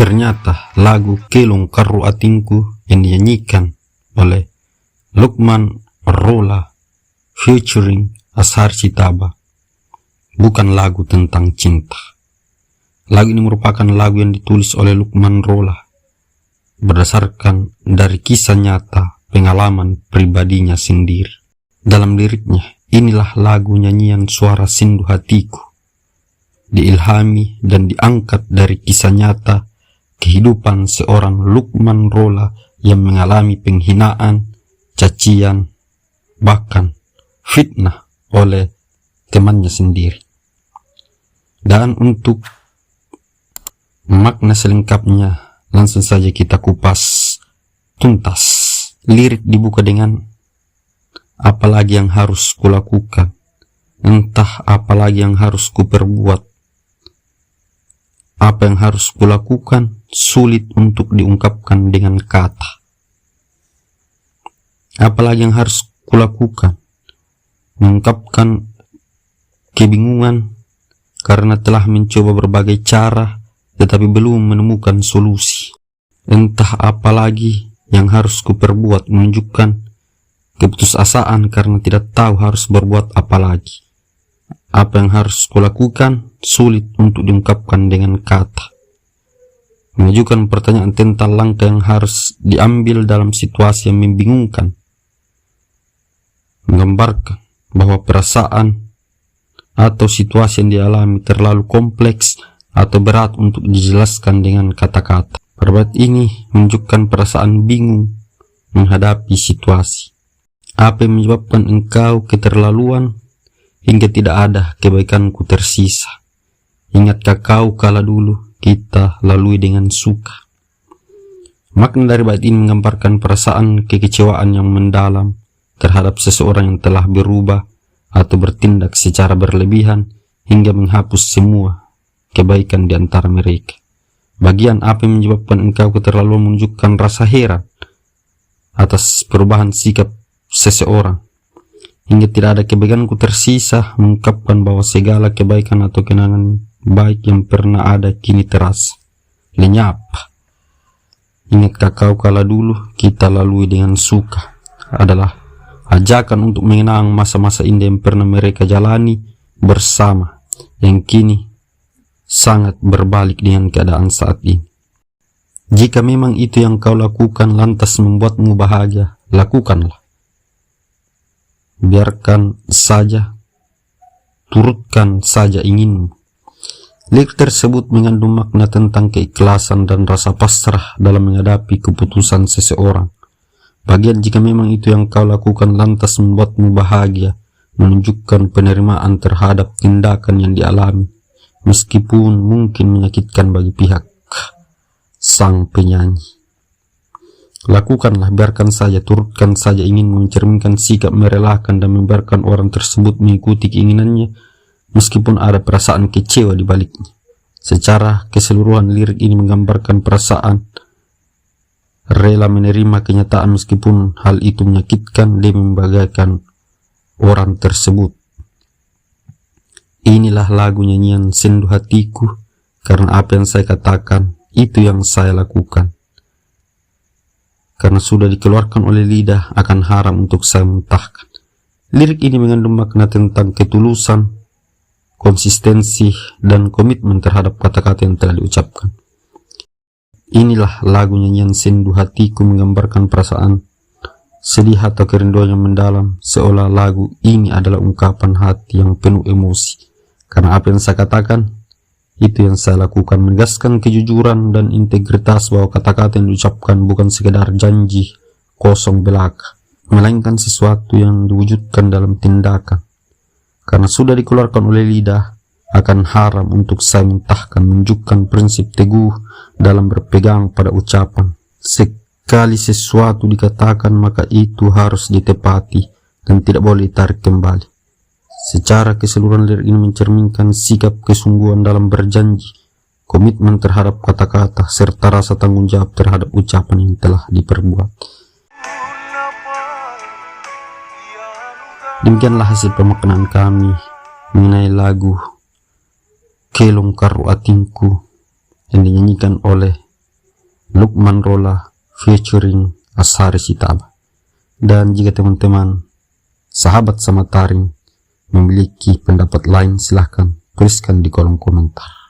Ternyata lagu Kelong Karu Atinku yang dinyanyikan oleh Lukman Rola featuring Ashar Citaba bukan lagu tentang cinta. Lagu ini merupakan lagu yang ditulis oleh Lukman Rola berdasarkan dari kisah nyata pengalaman pribadinya sendiri. Dalam liriknya, inilah lagu nyanyian suara sendu hatiku, diilhami dan diangkat dari kisah nyata kehidupan seorang Lukman Rola yang mengalami penghinaan, cacian, bahkan fitnah oleh temannya sendiri. Dan untuk makna selengkapnya, langsung saja kita kupas tuntas. Lirik dibuka dengan, apalagi yang harus kulakukan, entah apalagi yang harus kuperbuat. Apa yang harus kulakukan sulit untuk diungkapkan dengan kata. Apalagi yang harus kulakukan, mengungkapkan kebingungan karena telah mencoba berbagai cara tetapi belum menemukan solusi. Entah apalagi yang harus kuperbuat, menunjukkan keputusasaan karena tidak tahu harus berbuat apa lagi. Apa yang harus kulakukan sulit untuk diungkapkan dengan kata. Mengajukan pertanyaan tentang langkah yang harus diambil dalam situasi yang membingungkan. Menggambarkan bahwa perasaan atau situasi yang dialami terlalu kompleks atau berat untuk dijelaskan dengan kata-kata. Perbuatan ini menunjukkan perasaan bingung menghadapi situasi. Apa yang menyebabkan engkau keterlaluan hingga tidak ada kebaikanku tersisa? Ingatkah kau kala dulu kita lalui dengan suka? Makna dari bait ini menggambarkan perasaan kekecewaan yang mendalam terhadap seseorang yang telah berubah atau bertindak secara berlebihan hingga menghapus semua kebaikan di antara mereka. Bagian apa yang menyebabkan engkau keterlaluan menunjukkan rasa heran atas perubahan sikap seseorang hingga tidak ada kebaikanku tersisa, mengungkapkan bahwa segala kebaikan atau kenangan baik yang pernah ada kini terasa lenyap. Ingatkah kau kala dulu kita lalui dengan suka? Adalah ajakan untuk mengenang masa-masa indah yang pernah mereka jalani bersama, yang kini sangat berbalik dengan keadaan saat ini. Jika memang itu yang kau lakukan lantas membuatmu bahagia, lakukanlah. Biarkan saja, turutkan saja inginmu. Lirik tersebut mengandung makna tentang keikhlasan dan rasa pasrah dalam menghadapi keputusan seseorang. Bagian jika memang itu yang kau lakukan lantas membuatmu bahagia, menunjukkan penerimaan terhadap tindakan yang dialami, meskipun mungkin menyakitkan bagi pihak sang penyanyi. Lakukanlah, biarkan saja, turutkan saja inginmu, mencerminkan sikap merelakan dan membiarkan orang tersebut mengikuti keinginannya meskipun ada perasaan kecewa di baliknya. Secara keseluruhan lirik ini menggambarkan perasaan rela menerima kenyataan meskipun hal itu menyakitkan demi membahagiakan orang tersebut. Inilah lagu nyanyian sendu hatiku, karena apa yang saya katakan itu yang saya lakukan. Karena sudah dikeluarkan oleh lidah akan haram untuk saya muntahkan. Lirik ini mengandung makna tentang ketulusan, konsistensi, dan komitmen terhadap kata-kata yang telah diucapkan. Inilah lagu nyanyian sendu hatiku, menggambarkan perasaan sedih atau kerinduan yang mendalam, seolah lagu ini adalah ungkapan hati yang penuh emosi. Karena apa yang saya katakan itu yang saya lakukan, menegaskan kejujuran dan integritas bahwa kata-kata yang diucapkan bukan sekedar janji kosong belaka, melainkan sesuatu yang diwujudkan dalam tindakan. Karena sudah dikeluarkan oleh lidah akan haram untuk saya muntahkan, menunjukkan prinsip teguh dalam berpegang pada ucapan. Sekali sesuatu dikatakan maka itu harus ditepati dan tidak boleh ditarik kembali. Secara keseluruhan lirik ini mencerminkan sikap kesungguhan dalam berjanji, komitmen terhadap kata-kata, serta rasa tanggung jawab terhadap ucapan yang telah diperbuat. Demikianlah hasil pemaknaan kami mengenai lagu Kelong Karu Atinku yang dinyanyikan oleh Lukman Rola featuring Ashari Sitaba. Dan jika teman-teman sahabat Samataring memiliki pendapat lain, silahkan tuliskan di kolom komentar.